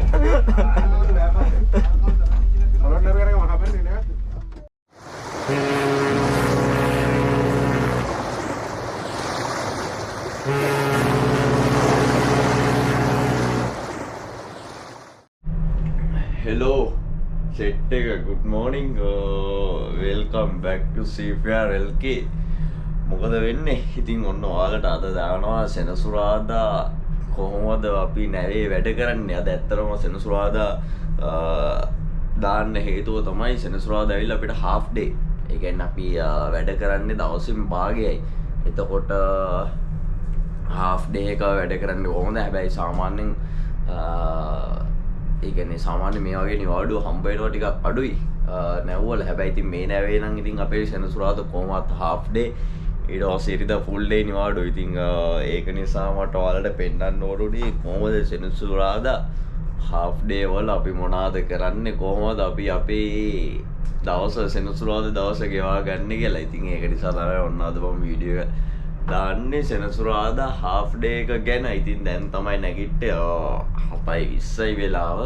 Hello, set එක good morning, welcome back to CPR LK. මොකද වෙන්නේ? ඉතින් ඔන්න ඔයාලට අද දානවා සෙනසුරාදා කොහොමද අපි නැවේ වැඩ කරන්නේ. අද ඇත්තටම සෙනසුරාදා දාන්න හේතුව තමයි සෙනසුරාදා ඇවිල්ලා අපිට half day. ඒ කියන්නේ අපි වැඩ කරන්නේ දවසින් භාගයයි. එතකොට half day එක වැඩ කරන්නේ කොහොමද? හැබැයි සාමාන්‍යයෙන් ඒ කියන්නේ සාමාන්‍ය මේ වගේ නිවාඩුව හම්බ වෙනවා ටිකක් අඩුයි නැව්වල. හැබැයි ඉතින් මේ නැවේ නම් ඉතින් අපේ සෙනසුරාදා කොහොමවත් half day ඊට පස්සේ ඉරිදා full day නිවාඩුව. ඉතින් ඒක නිසා මට ඔයාලට පෙන්නන්න ඕනේ කොහොමද සෙනසුරාදා half day වල අපි මොනවද කරන්නේ, කොහොමද අපි අපේ දවස සෙනසුරාදා දවස ගෙවා ගන්න කියලා. ඉතින් ඒක නිසා තමයි ඔන්න අද මම වීඩියෝ එක දාන්නේ සෙනසුරාදා half day එක ගැන. ඉතින් දැන් තමයි නැගිට්ටේ 7:20 වෙලාව.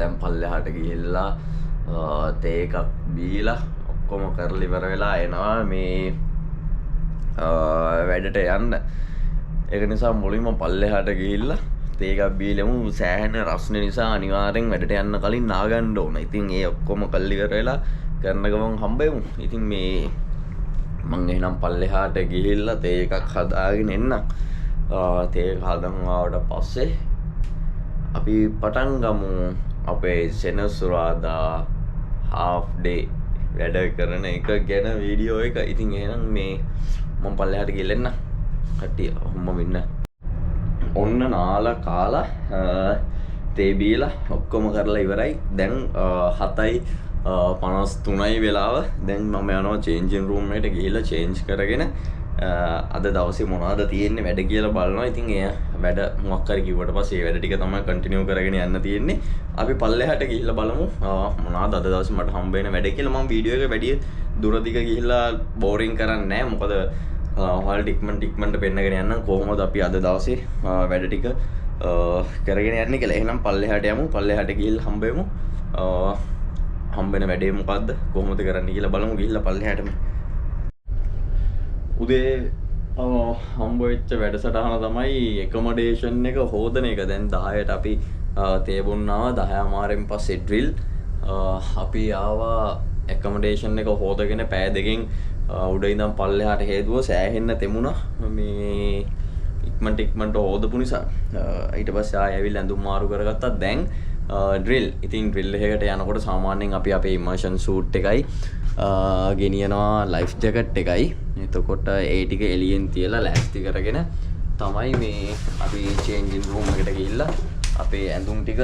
දැන් පල්ලෙහාට ගිහිල්ලා තේ එකක් බීලා ඔක්කොම කරලා ඉවර වෙලා එනවා මේ වැඩට යන්න. ඒක නිසා මුලින්ම පල්ලෙහාට ගිහිල්ලා තේ එකක් බීලමු. සෑහෙන රස්නේ නිසා අනිවාර්යෙන් වැඩට යන්න කලින් නාගන්න ඕන. ඉතින් ඒ ඔක්කොම කරලා ඉවර වෙලා කරන ගමන් හම්බෙමු. ඉතින් මේ මං එහෙනම් පල්ලෙහාට ගිහිල්ලා තේ එකක් හදාගෙන එන්න. තේ එක හදන් ආවට පස්සේ අපි පටන් ගමු අපේ සෙනසුරාදා half day වැඩ කරන එක ගැන වීඩියෝ එක. ඉතින් එහෙනම් මේ මම පල්ලෙහාට ගිහලා එන්න. කට්ටිය ඔහොම ඉන්න. ඔන්න නාලා කාලා තේ බීලා ඔක්කොම කරලා ඉවරයි. දැන් 7:53 වෙලාව. දැන් මම යනවා changing room එකට ගිහිල්ලා change කරගෙන අද දවසේ මොනවද තියෙන්නේ වැඩ කියලා බලනවා. ඉතින් එයා වැඩ මොකක් හරි කිව්වට පස්සේ ඒ වැඩ ටික තමයි කන්ටිනියු කරගෙන යන්න තියෙන්නේ. අපි පල්ලෙහාට ගිහිල්ලා බලමු මොනවද අද දවසේ මට හම්බ වෙන වැඩ කියලා. මම වීඩියෝ එක වැඩි දුර දිග ගිහිල්ලා බෝරින් කරන්නේ නැහැ. මොකද ඔයාලට ඉක්මනට පෙන්නගෙන යන්න කොහොමද අපි අද දවසේ වැඩ ටික කරගෙන යන්නේ කියලා. එහෙනම් පල්ලෙහාට යමු. පල්ලෙහාට ගිහිල්ලා හම්බෙමු. හම්බෙන වැඩේ මොකද්ද කොහොමද කරන්න කියලා බලමු. ගිහිල්ලා පල්ලෙහාටම උදේ හම්බ වෙච්ච වැඩසටහන තමයි එකමඩේෂන් එක හොදන එක. දැන් 10ට අපි තේ බොන්නාව. 10:00 පස්සේ ඩ්‍රිල්. අපි ආවා එකමඩේෂන් එක හොදගෙන පෑ දෙකෙන් උඩ ඉඳන් පල්ලෙහාට හේදුව සෑහෙන්න තෙමුණා. මේ ඉක්මනට හොදපු නිසා ඊට පස්සේ ආයෙ ඇවිල්ලා ඇඳුම් මාරු කරගත්තා. දැන් ඩ්‍රිල්. ඉතින් ඩ්‍රිල් එකකට යනකොට සාමාන්‍යයෙන් අපි අපේ ඉමර්ෂන් සූට් එකයි ගෙනියනවා ලයිෆ් ජැකට් එකයි. එතකොට ඒ ටික එළියෙන් තියලා ලෑස්ති කරගෙන තමයි මේ අපි චේන්ජින් රූම් එකට ගිහිල්ලා අපේ ඇඳුම් ටික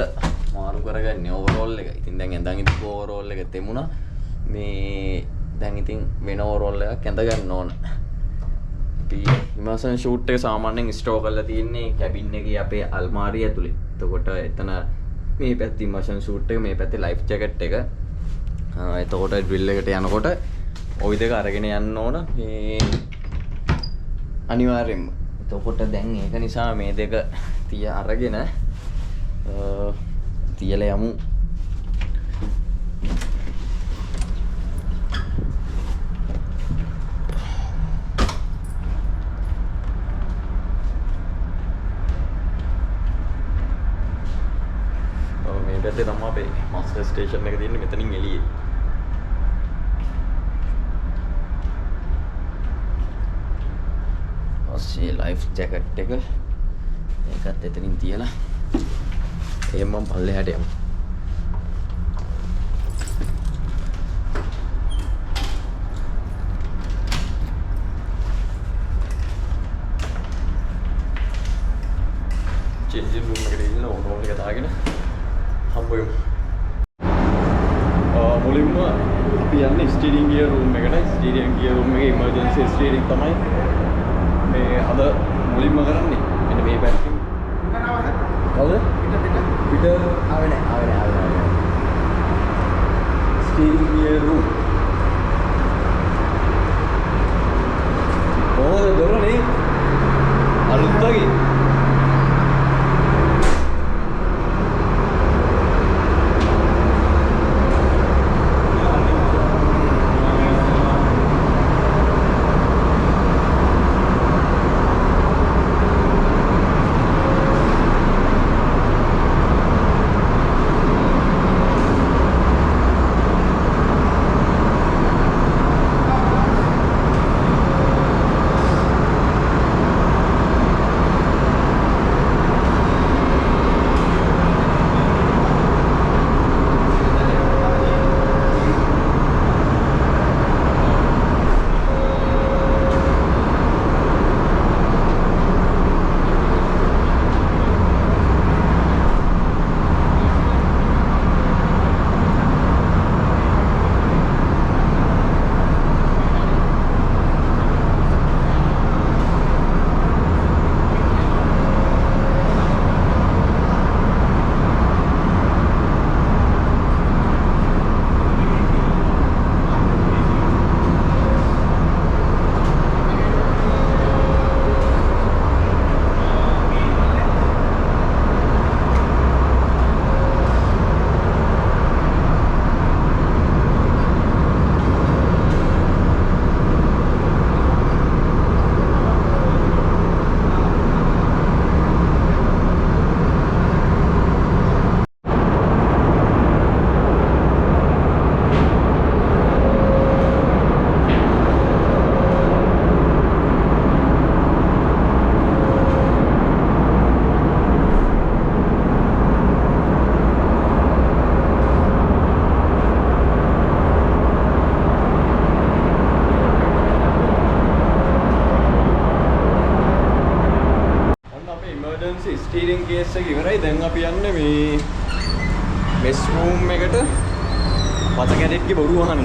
මාරු කරගන්නේ ඕවරෝල් එක. ඉතින් දැන් ඇඳන් ඉතින් ඕවරෝල් එක තෙමුණා. මේ දැන් ඉතින් වෙන ඕවරෝල් එකක් ඇඳ ගන්න ඕන. අපි ඉමර්ෂන් ෂූට් එක සාමාන්‍යයෙන් ස්ටෝර් කරලා තියෙන්නේ කැබින් එකේ අපේ අල්මාරිය ඇතුලේ. එතකොට එතන මේ පැත්තේ ඉමර්ෂන් ෂූට් එක, මේ පැත්තේ ලයිෆ් ජැකට් එක. එතකොට ඩ්‍රිල් එකට යනකොට ওই දෙක අරගෙන යන්න ඕන මේ අනිවාර්යෙන්ම. එතකොට දැන් ඒක නිසා මේ දෙක අරගෙන තියලා යමු. මේ පැත්තේ තමයි අපේ මාස්ටර් ස්ටේෂන් එක තියෙන්නේ. මෙතනින් එළියේ ලයිෆ් ජැකට් එක ඒකත් එතනින් තියලා එහෙනම් මම පල්ලෙහාට යමු. චේන්ජින් රූම් එකට ගිහින් ඕනෝල් එක දාගෙන හම්බ වෙමු. මුලින්ම අපි යන්නේ ස්ටීරින්ග් ගියර් රූම් එකට. ස්ටීරින්ග් ගියර් රූම් එකේ ඉමර්ජන්සි ස්ටීරින්ග් තමයි මේ අද මුලින්ම කරන්නේ. මෙන්න මේ පැත්තෙන් කවුද පිට ආවේ නැහැ. ස්ටීරින්ග් ගියර් රූම් ඕනේ දොරනේ අලුත් වගේ අපි යන්නේ මේ මෙස් රූම් එකට පත කැඩෙට්ගේ බොරු අහන්න.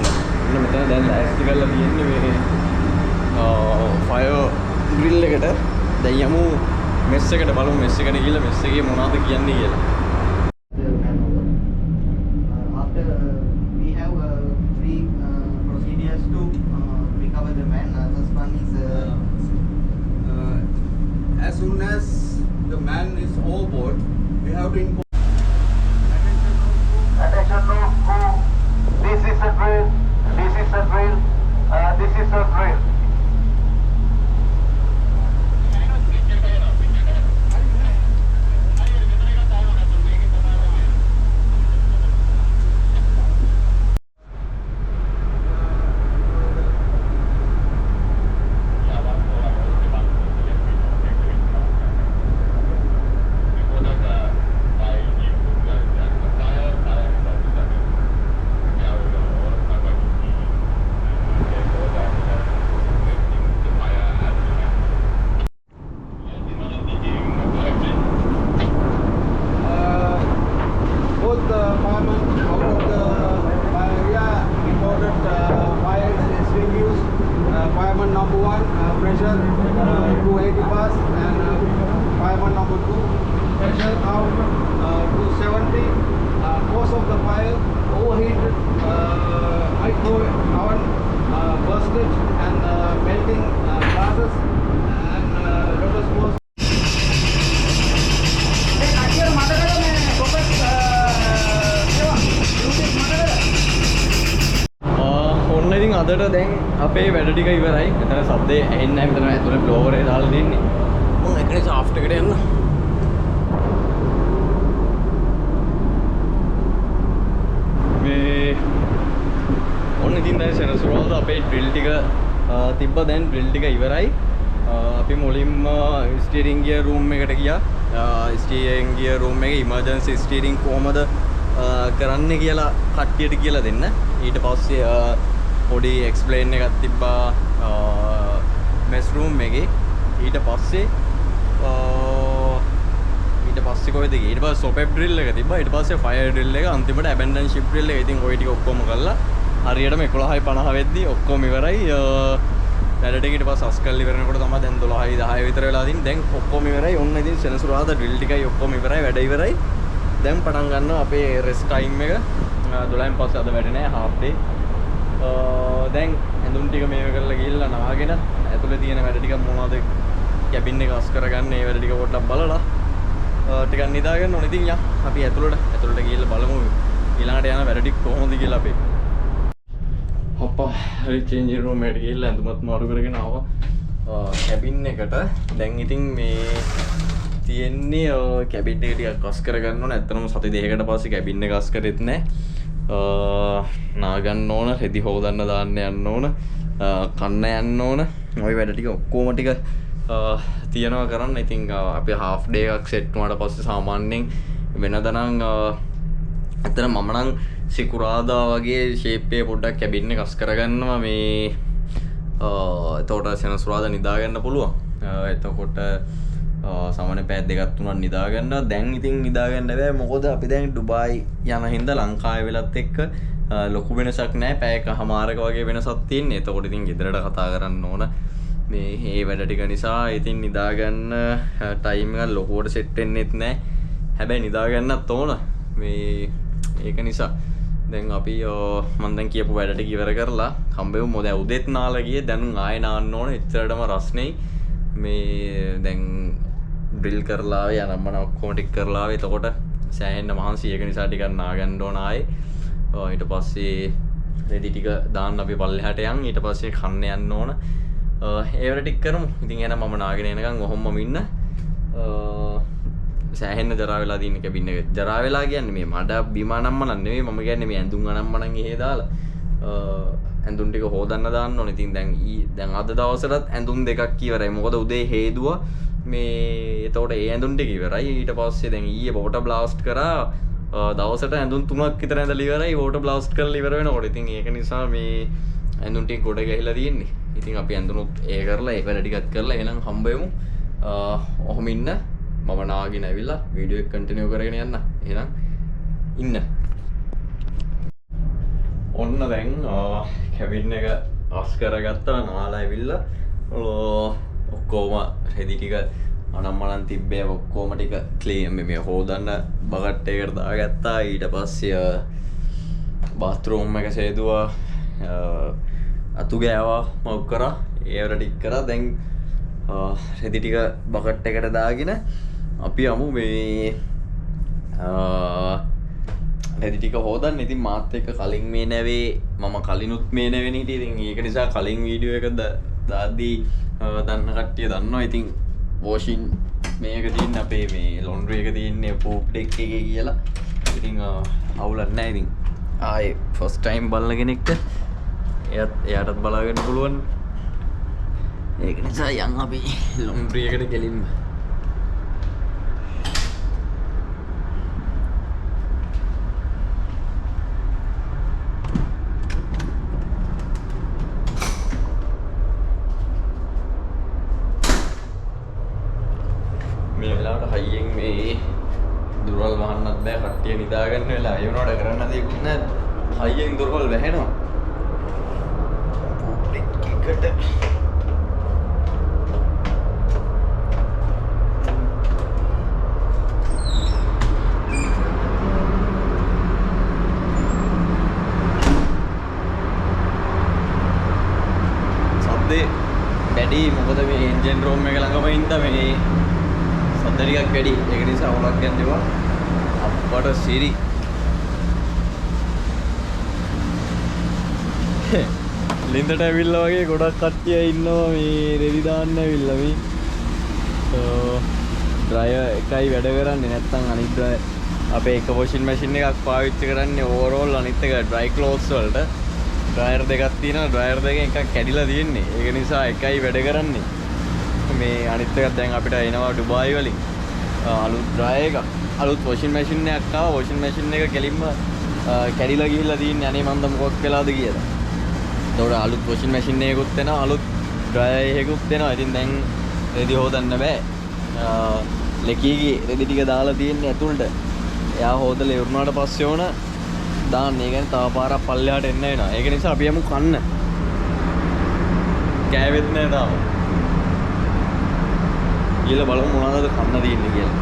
මෙන්න මෙතන දැන් ලෑස්ති කරලා තියෙන්නේ මේ ෆයර් ග්‍රිල් එකට. දැන් යමු මෙස් එකට බලමු මෙස් එකට ගිහලා මෙස් එකේ මොනවද කියන්නේ කියලා. After we have three procedures to recover the man. First one is as soon as the man is overboard, we have to inform. Attention no crew. This is a drill. This is a drill. This is a drill. Both the firemen out of the fire area reported fire extinguished. Fireman number 1 pressure 280 bars and fireman number 2 pressure out 270. Cause of the fire overheated micro oven bursted and melting glasses and let us know. ඔන්න ඉතින් අදට දැන් අපේ වැඩ ටික ඉවරයි. මෙතන සද්දේ ඇහෙන්නේ නැහැ. මෙතන ඇතුලේ බ්ලෝවර් එක දාලා දෙන්නේ. මම එකනේ ෂාෆ්ට් එකට යන්න. මේ ඔන්න ඉතින් දැන් සෙනසුරාදා අපේ ඩ්‍රිල් ටික තිබ්බ. දැන් ඩ්‍රිල් ටික ඉවරයි. අපි මුලින්ම ස්ටියරින් ගියර් රූම් එකට ගියා. ස්ටියරින් ගියර් රූම් එකේ ඉමර්ජන්සි ස්ටියරින් කොහමද කරන්නේ කියලා කට්ටියට කියලා දෙන්න. ඊට පස්සේ පොඩි එක්ස්ප්ලේන් එකක් තිබ්බා මෙස් රූම් එකේ. ඊට පස්සේ කොහෙද ගියේ? ඊට පස්සේ සොපෙප් ඩ්‍රිල් එක තිබ්බා. ඊට පස්සේ ෆයර් ඩ්‍රිල් එක, අන්තිමට ඇබැන්ඩන් ෂිප් ඩ්‍රිල් එක. ඉතින් ওই ටික ඔක්කොම කරලා හරියටම 11:50 වෙද්දී ඔක්කොම ඉවරයි. වැඩ ටික ඊට පස්සේ අස්කල් ඉවරනකොට තමයි දැන් 12:10 විතර වෙලා තින්නේ. දැන් ඔක්කොම ඉවරයි. ඔන්න ඉතින් සෙනසුරාදා ඩ්‍රිල් ටිකයි ඔක්කොම ඉවරයි. වැඩ ඉවරයි. දැන් පටන් ගන්නවා අපේ රෙස්ට් ටයිම් එක. 12න් පස්සේ අද වැඩ නැහැ, half day. දැන් ඇඳුම් ටික මේව කරලා ගිහිල්ලා නාගෙන ඇතුලේ තියෙන වැඩ ටික මොනවද කැබින් එක අස් කරගන්න, ඒ වැඩ ටික පොඩ්ඩක් බලලා ටිකක් නිදා ගන්න ඕනේ. ඉතින් අපි ඇතුලට ගිහිල්ලා බලමු ඊළඟට යන වැඩ ටික කොහොමද කියලා අපි. හොප්පා හරි චේන්ජින් රූම් එකට ගිහිල්ලා ඇඳුමත් මාරු කරගෙන ආවා කැබින් එකට. දැන් ඉතින් මේ තියෙන්නේ කැබින් එක ටිකක් අස් කරගන්න ඕන. ඇත්තටම සති දෙකකට පස්සේ කැබින් එක අස් කරෙත් නැහැ. නාගන්න ඕන, රෙදි හොදන්න දාන්න යන්න ඕන, කන්න යන්න ඕන. ওই වැඩ ටික ඔක්කොම ටික තියනවා කරන්න. ඉතින් අපි half day එකක් සෙට් වුණාට පස්සේ සාමාන්‍යයෙන් වෙනදා නම් ඇත්තට මම නම් සිකුරාදා වගේ ෂේප් එක පොඩ්ඩක් කැබින් එක අස් කරගන්නවා. මේ එතකොට සෙනසුරාදා නිදා ගන්න පුළුවන්. එතකොට සාමාන්‍ය පැය දෙකක් තුනක් නිදා ගන්නවා. දැන් ඉතින් නිදා ගන්න බෑ. මොකද අපි දැන් ඩුබායි යන හින්දා ලංකාවේ වෙලත් එක්ක ලොකු වෙනසක් නැහැ. පැයකමාරක වගේ වෙනසක් තියෙන්නේ. එතකොට ඉතින් ගෙදරට කතා කරන්න ඕන. මේ වැඩ ටික නිසා ඉතින් නිදා ගන්න ටයිම් එක ලොකුවට සෙට් වෙන්නෙත් නැහැ. හැබැයි නිදා ගන්නත් ඕන. මේ ඒක නිසා දැන් අපි මම දැන් කියපු වැඩ ටික ඉවර කරලා හම්බෙමු. මොකද උදේත් නාලා ගියේ. දැන් ආයෙ නාන්න ඕන. එච්චරටම රස්නේ. මේ දැන් ඩ්‍රිල් කරලා යනම් මම ඔක්කොම ටික කරලා ආවේ. එතකොට සෑහෙන්න මහන්සි. ඒක නිසා ටිකක් නාගන්න ඕන ආයේ. ඊට පස්සේ රෙදි ටික දාන්න අපි පල්ලෙහාට යන්. ඊට පස්සේ කන්න යන්න ඕන. ඒ වැඩ ටික කරමු. ඉතින් එහෙනම් මම නාගෙන එනකන් ඔහොමම ඉන්න. සෑහෙන්න ජරා වෙලා තියෙන කැබින් එක. ජරා වෙලා කියන්නේ මේ මඩ බිම අනම්මනක් නෙවෙයි. මම කියන්නේ මේ ඇඳුම් අනම්මනන් එහෙ දාලා ඇඳුම් ටික හොදන්න දාන්න ඕනේ. ඉතින් දැන් අද දවසටත් ඇඳුම් දෙකක් ඉවරයි. මොකද උදේ හේදුවා මේ. එතකොට ඒ ඇඳුම් ටික ඉවරයි. ඊට පස්සේ දැන් ඊයේ වෝටර් බ්ලාස්ට් කරා. දවසට ඇඳුම් 3ක් විතර ඇඳලා ඉවරයි. වෝටර් බ්ලාස්ට් කරලා ඉවර වෙනකොට. ඉතින් ඒක නිසා මේ ඇඳුම් ටික ගොඩ ගහලා තියෙන්නේ. ඉතින් අපි ඇඳුනුත් ඒ කරලා ඒ වැඩ ටිකත් කරලා එහෙනම් හම්බෙමු. ඔහොම ඉන්න. මම නාගෙන ඇවිල්ලා වීඩියෝ එක කන්ටිනියු කරගෙන යන්න. එහෙනම් ඉන්න. ඔන්න දැන් කැබින් එක අස් කරගත්තා නාලා ඇවිල්ලා ඔක්කොම රෙදි ටික අනම්මනන් තිබ්බේ ඔක්කොම ටික ක්ලීන් මේ හොදන්න බකට් එකකට දාගත්තා. ඊට පස්සේ බාත්රූම් එක සේදුවා, අතු ගෑවා, මව් කරා, ඒවට ටික කරා. දැන් රෙදි ටික බකට් එකට දාගෙන අපි යමු මේ රෙදි ටික හොදන්න. ඉතින් මාත් එක්ක කලින් මේ නැවේ මම කලිනුත් මේ නැවෙන හිටියේ. ඉතින් ඒක නිසා කලින් වීඩියෝ එක දාද්දී දන්න කට්ටිය දන්නවා. ඉතින් වොෂින් මේක තියෙන අපේ මේ ලොන්ඩ්‍රි එක තියෙන්නේ පූප් ඩෙක් එකේ කියලා. ඉතින් අවුලක් නැහැ. ඉතින් ආයේ ෆස්ට් ටයිම් බලන කෙනෙක්ට එයාටත් බලා ගන්න පුළුවන්. ඒක නිසා යන් අපි ලොන්ඩ්‍රි එකට ගෙලින්ම. මේ වෙලාවට හයියෙන් මේ දුර්වල වහන්නත් බෑ. කට්ටිය නිදා ගන්න වෙලා ඒ වුණාට කරන්න දෙයක් නැහැ. හයියෙන් දුර්වල වැහෙනවා. එකට සද්දේ වැඩි. මොකද මේ එන්ජින් රූම් එක ළඟම ඉඳලා මේ සද්ද ටිකක් වැඩි. ඒක නිසා අවුලක් ගන්න දෙපා. අප්පට සිරි ලින්දට ඇවිල්ලා වගේ ගොඩක් කට්ටිය ඉන්නවා මේ රෙදි දාන්න ඇවිල්ලා. මේ ඩ්‍රයර් එකයි වැඩ කරන්නේ. නැත්නම් අනිත් ඩ්‍රයර් අපේ එක වොෂින් මැෂින් එකක් පාවිච්චි කරන්නේ ඕවරෝල්. අනිත් එක ඩ්‍රයි ක්ලෝත්ස් වලට ඩ්‍රයර් දෙකක් තියෙනවා. ඩ්‍රයර් දෙකෙන් එකක් කැඩිලා තියෙන්නේ. ඒක නිසා එකයි වැඩ කරන්නේ. මේ අනිත් එකක් දැන් අපිට එනවා ඩුබායි වලින් අලුත් ඩ්‍රයර් එක. අලුත් වොෂින් මැෂින් එකක් ආවා. වොෂින් මැෂින් එක කෙලින්ම කැඩිලා ගිහිල්ලා තියෙන්නේ. අනේ මන්ද මොකක් වෙලාද කියලා. ඒතකොට අලුත් වොෂින් මැෂින් එකකුත් එනවා, අලුත් ඩ්‍රයර් එකකුත් එනවා. ඉතින් දැන් රෙදි හොදන්න බෑ. ලෙකීගේ රෙදි ටික දාලා තියෙන්නේ ඇතුළට. එයා හොදලා ඉවරනාට පස්සේ ඕන දාන්න. ඒ කියන්නේ තව පාරක් පල්ලෙහාට එන්න වෙනවා. ඒක නිසා අපි යමු කන්න. කෑවෙත් නෑ තාම. ඊළ බලමු මොනවද කන්න තියෙන්නේ කියලා.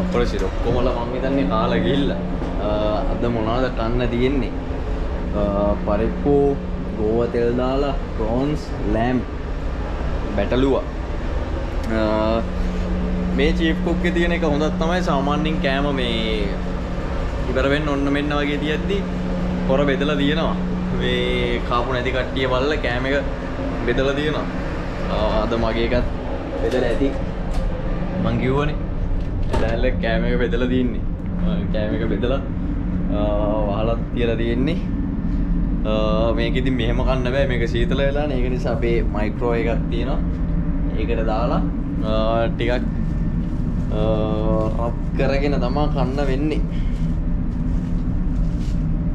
අපරසිර ඔක්කොමලා මං හිතන්නේ කාලා ගිහිල්ලා. අද මොනවද කන්න තියෙන්නේ? පරිප්පු, ගෝව තෙල් දාලා, ප්‍රෝන්ස්, ලෑම්, බැටළුවා. මේ චීෆ් කුක් එකේ තියෙන එක හොඳක් තමයි. සාමාන්‍යයෙන් කෑම මේ ඉවර වෙන්න ඔන්න මෙන්න වගේ තියද්දි පොර බෙදලා තියෙනවා. මේ කාපු නැති කට්ටිය බලලා කෑම එක බෙදලා තියෙනවා. අද මගේ එකත් බෙදලා ඇති. මං කිව්වනේ දැල්ල කෑම එක බෙදලා තියන්නේ. කෑම එක බෙදලා වහලත් තියලා තියෙන්නේ. මේක ඉතින් මෙහෙම කන්න බෑ. මේක සීතල වෙලානේ. ඒක නිසා අපේ මයික්‍රෝ එකක් තියෙනවා. ඒකට දාලා ටිකක් රත් කරගෙන තමයි කන්න වෙන්නේ.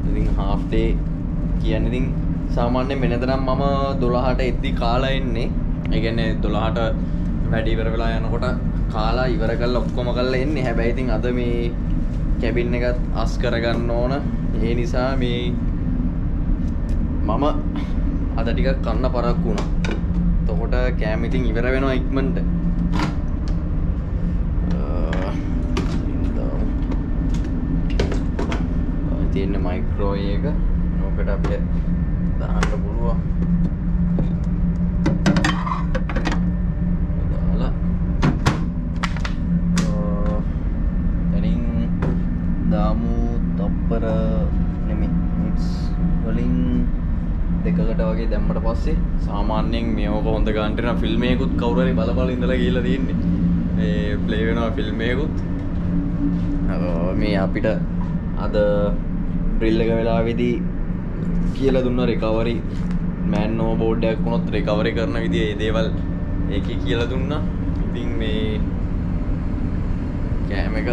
ඉතින් half day කියන්නේ ඉතින් සාමාන්‍යයෙන් වෙනද නම් මම 12ට එද්දි කාලා එන්නේ. ඒ කියන්නේ 12ට වැඩි ඉවර වෙලා යනකොට කාලා ඉවර කරලා ඔක්කොම කරලා එන්නේ. හැබැයි ඉතින් අද මේ කැබින් එකත් අස් කරගන්න ඕන. ඒ නිසා මේ මම අද ටිකක් කන්න පරක්කු වුණා. එතකොට කෑම ඉතින් ඉවර වෙනවා ඉක්මනට. තියෙන මයික්‍රෝ එක ඔකට අපිට දාන්න පුළුවන්. දාලා එනින් දාමු තප්පර මිනිත්ස් වලින් දෙකකට වගේ දැම්මට පස්සේ සාමාන්‍යයෙන් මේක හොඳ ගන්නට නම් ෆිල්ම් එකකුත් කවුරු හරි බල ඉඳලා ගිහලා තියෙන්නේ. මේ ප්ලේ වෙනවා ෆිල්ම් එකකුත්. මේ අපිට අද ඩ්‍රිල් එක වෙලාවේදී කියලා දුන්නා රිකවරි මෑන් නෝ බෝඩ් එකක් වුණොත් රිකවරි කරන විදිය ඒ දේවල් ඒකේ කියලා දුන්නා. ඉතින් මේ කෑම එක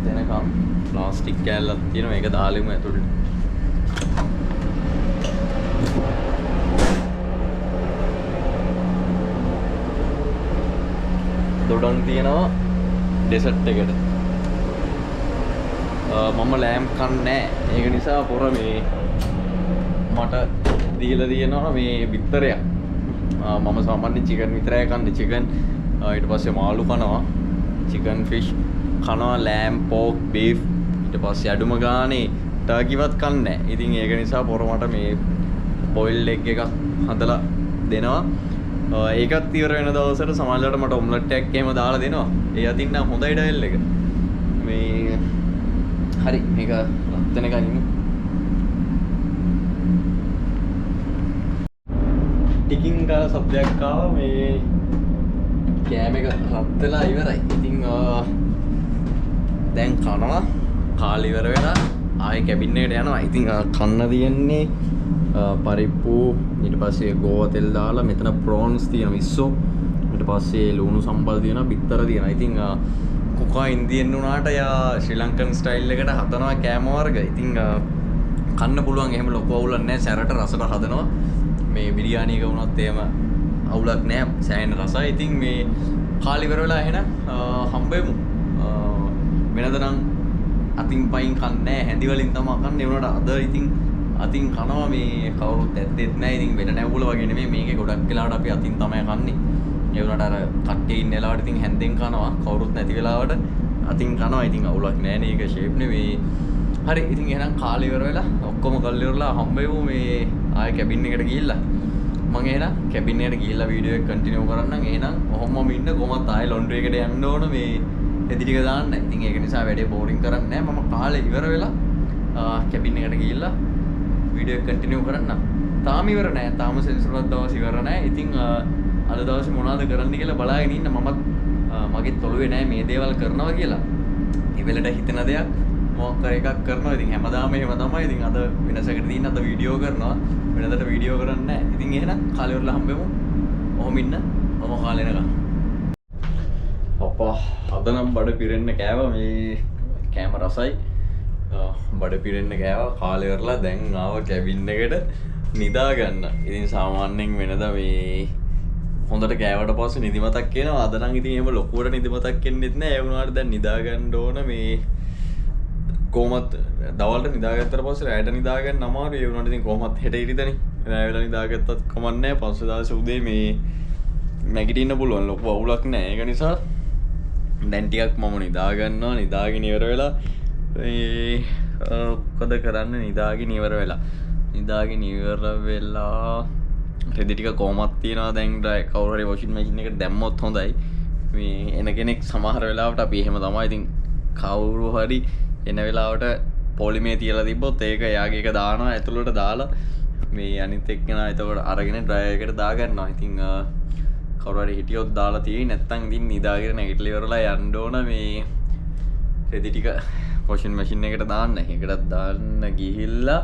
දෙනකම් ප්ලාස්ටික් කෑල්ලක් තියෙනවා. ඒක දාලෙමු ඇතුළට. දොඩම් තියෙනවා ඩෙසර්ට් එකට. මම ලෑම්ප් කන්නේ නැහැ. ඒක නිසා පොර මේ මට දීලා තියෙනවා මේ බිත්තරයක්. මම සාමාන්‍යයෙන් චිකන් විතරයි කන්නේ. චිකන් ඊට පස්සේ මාළු කනවා. චිකන් ෆිෂ් කනවා. ලෑම් පෝක් බීෆ් ඊට පස්සේ අඩුම ගානේ ටර්කිවත් කන්නේ නැහැ. ඉතින් ඒක නිසා පොර මට මේ බොයිල් එග් එකක් හදලා දෙනවා. ඒකත් ඉවර වෙන දවසට සමහරවිට මට ඔම්ලට් එකක් එහෙම දාලා දෙනවා. ඒ අතින් නම් හොඳයි ඩයල් එක. මේ හරි මේක රත් වෙනකන් ඉමු. ටිකින් ගාලා සබ්ජෙක්ට් ආවා. මේ කෑම එක රත් වෙලා ඉවරයි. ඉතින් දැන් කනවා. කාලේ ඉවර වෙලා ආයේ කැබින් එකට යනවා. ඉතින් කන්න තියෙන්නේ පරිප්පු ඊට පස්සේ ගෝවා තෙල් දාලා මෙතන ප්‍රෝන්ස් තියෙනවා ඉස්සෝ ඊට පස්සේ ලුණු සම්බල් තියෙනවා බිත්තර තියෙනවා. ඉතින් කොකා ඉන්දියන් වුණාට යා ශ්‍රී ලංකන් ස්ටයිල් එකට හදනවා කෑම වර්ග. ඉතින් කන්න පුළුවන් එහෙම ලොකු අවුලක් නැහැ. සැරට රසට හදනවා. මේ බිරියානි එක වුණත් එහෙම අවුලක් නැහැ. සෑහෙන රසයි. ඉතින් මේ කාලේ ඉවර වෙලා එහෙනම් හම්බෙමු. වෙනද නම් අතින් පයින් කන්නේ හැඳි වලින් තමයි කන්නේ. ඒ වුණාට අද ඉතින් අතින් කනවා. මේ කවුරුත් ඇත්තෙත් නැහැ. ඉතින් වෙන නැවුල වගේ නෙමෙයි. මේකේ ගොඩක් වෙලාවට අපි අතින් තමයි කන්නේ. ඒ වුණාට අර කට්ටිය ඉන්න වෙලාවට ඉතින් හැන්දෙන් කනවා. කවුරුත් නැති වෙලාවට අතින් කනවා. ඉතින් අවුලක් නැහැ නේ. ඒක ෂේප් නෙවෙයි. හරි ඉතින් එහෙනම් කාලේ ඉවර වෙලා ඔක්කොම කල්ලි ඉවරලා හම්බෙමු මේ ආයෙ කැබින් එකට ගිහිල්ලා. මම එහෙනම් කැබින් එකට ගිහිල්ලා වීඩියෝ එක කන්ටිනියු කරන්නම්. එහෙනම් ඔහොමම ඉන්න කොහොමත් ආයෙ ලොන්ඩ්‍රි එකට යන්න ඕන මේ එදි ටික දාන්න. ඉතින් ඒක නිසා වැඩේ බෝරින් කරන්නේ නැහැ. මම කාලේ ඉවර වෙලා කැබින් එකට ගිහිල්ලා වීඩියෝ එක කන්ටිනියු කරන්නම්. තාම ඉවර නැහැ. තාම සෙන්සර්වත් දවස් ඉවර නැහැ. ඉතින් අද දවසේ මොනවද කරන්න කියලා බලාගෙන ඉන්න. මමත් මගේ තොළුවේ නැහැ මේ දේවල් කරනවා කියලා. ඒ වෙලට හිතෙන දෙයක් මොකක් කර එකක් කරනවා. ඉතින් හැමදාම එහෙම තමයි. ඉතින් අද වෙනසකට දින්න අද වීඩියෝ කරනවා. වෙනදට වීඩියෝ කරන්නේ නැහැ. ඉතින් එහෙනම් කාලේ වරලා හම්බෙමු. ඔහොම ඉන්න. ඔහොම කාලේ නගා. අප්පා අද නම් බඩ පිරෙන්න කෑවා. මේ කෑම රසයි. බඩ පිරෙන්න කෑවා. කාලේ වරලා දැන් ආව කැබින් එකට නිදා ගන්න. ඉතින් සාමාන්‍යයෙන් වෙනදා මේ හොඳට කෑවට පස්සේ නිදිමතක් එනවා. අද නම් ඉතින් එහෙම ලොකුවට නිදිමතක් එන්නෙත් නැහැ. ඒ වුණාට දැන් නිදා ගන්න ඕන. මේ කොහොමත් දවල්ට නිදාගත්තට පස්සේ රැයට නිදා ගන්න අමාරුයි. ඒ වුණාට ඉතින් කොහොමත් හෙට ඉරිදනේ. රැය වෙලා නිදාගත්තත් කමක් නැහැ. පස්සේ දවසේ උදේ මේ නැගිටින්න පුළුවන්. ලොකු අවුලක් නැහැ. ඒක නිසා දැන් ටිකක් මම නිදා ගන්නවා. නිදාගෙන ඉවර වෙලා මොකද කරන්නේ? නිදාගෙන ඉවර වෙලා රෙදි ටික කොහොමත් තියනවා. දැන් කවුරු හරි වොෂින් මැෂින් එකට දැම්මොත් හොඳයි. මේ එන කෙනෙක් සමහර වෙලාවට අපි එහෙම තමයි. ඉතින් කවුරු හරි එන වෙලාවට පොලිමේ තියලා තිබ්බොත් ඒක එයාගේ එක දානවා ඇතුළට දාලා මේ අනිත් එක්කෙනා එතකොට අරගෙන ඩ්‍රයර් එකට දා ගන්නවා. ඉතින් කවුරු හරි හිටියොත් දාලා තියෙයි. නැත්තම් ඉතින් නිදාගෙන නැගිටලා ඉවරලා යන්න ඕන මේ රෙදි ටික වොෂින් මැෂින් එකට දාන්න. ඒකටත් දාන්න ගිහිල්ලා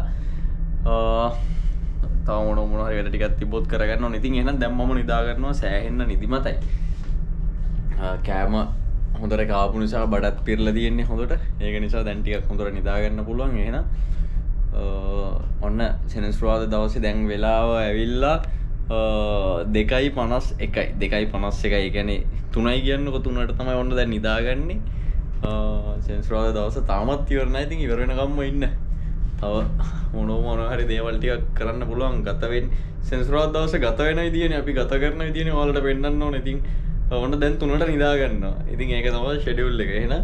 තව මොන හරි වැඩ ටිකක් තිබ්බොත් කරගන්න ඕන. ඉතින් එහෙනම් දැන් මම නිදා ගන්නවා. සෑහෙන්න නිදිමතයි. කෑම හොඳට කාපු නිසා බඩත් පිරලා තියෙන්නේ හොඳට. ඒක නිසා දැන් ටිකක් හොඳට නිදා ගන්න පුළුවන්. එහෙනම් ඔන්න සෙනසුරාදා දවසේ දැන් වෙලාව ඇවිල්ලා 2:51. 2:51. ඒ කියන්නේ 3යි කියන්නකො 3ට තමයි ඔන්න දැන් නිදාගන්නේ. සෙනසුරාදා දවස තාමත් ඉවර නැහැ. ඉතින් ඉවර වෙනකම්ම ඉන්න. තව මොන හරි දේවල් ටිකක් කරන්න පුළුවන්. ගත වෙන්නේ සෙනසුරාදා දවසේ ගත වෙන විදියනේ අපි ගත කරන විදියනේ ඔයාලට පෙන්නන්න ඕනේ. ඉතින් ඔන්න දැන් 3ට නිදා ගන්නවා. ඉතින් ඒක තමයි ෂෙඩියුල් එක. එහෙනම්